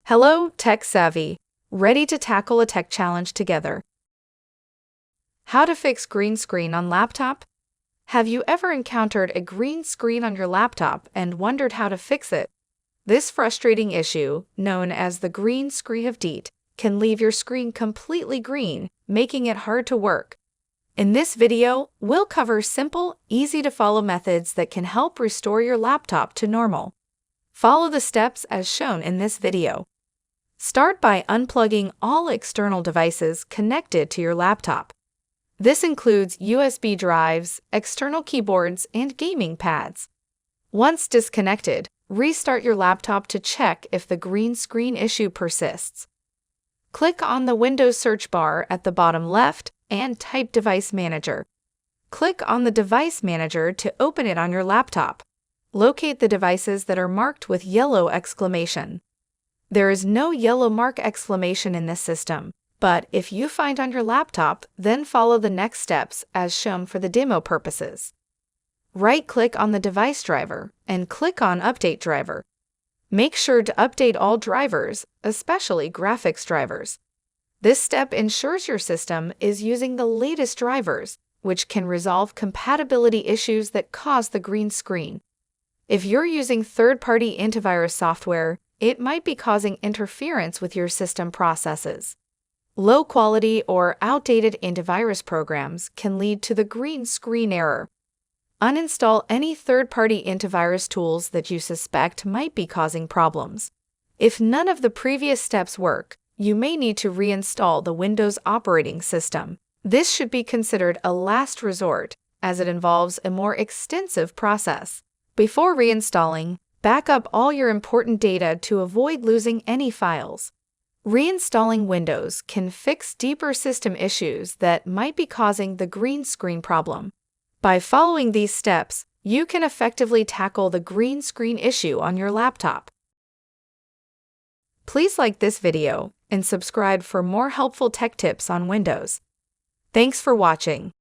Hello, Tech Savvy. Ready to tackle a tech challenge together. How to fix green screen on laptop? Have you ever encountered a green screen on your laptop and wondered how to fix it? This frustrating issue, known as the green screen of deet, can leave your screen completely green, making it hard to work. In this video, we'll cover simple, easy-to-follow methods that can help restore your laptop to normal. Follow the steps as shown in this video. Start by unplugging all external devices connected to your laptop. This includes USB drives, external keyboards, and gaming pads. Once disconnected, restart your laptop to check if the green screen issue persists. Click on the Windows search bar at the bottom left and type Device Manager. Click on the Device Manager to open it on your laptop. Locate the devices that are marked with yellow exclamation. There is no yellow mark exclamation in this system, but if you find on your laptop, then follow the next steps as shown for the demo purposes. Right-click on the device driver and click on Update Driver. Make sure to update all drivers, especially graphics drivers. This step ensures your system is using the latest drivers, which can resolve compatibility issues that cause the green screen. If you're using third-party antivirus software, it might be causing interference with your system processes. Low-quality or outdated antivirus programs can lead to the green screen error. Uninstall any third-party antivirus tools that you suspect might be causing problems. If none of the previous steps work, you may need to reinstall the Windows operating system. This should be considered a last resort, as it involves a more extensive process. Before reinstalling, back up all your important data to avoid losing any files. Reinstalling Windows can fix deeper system issues that might be causing the green screen problem. By following these steps, you can effectively tackle the green screen issue on your laptop. Please like this video and subscribe for more helpful tech tips on Windows. Thanks for watching.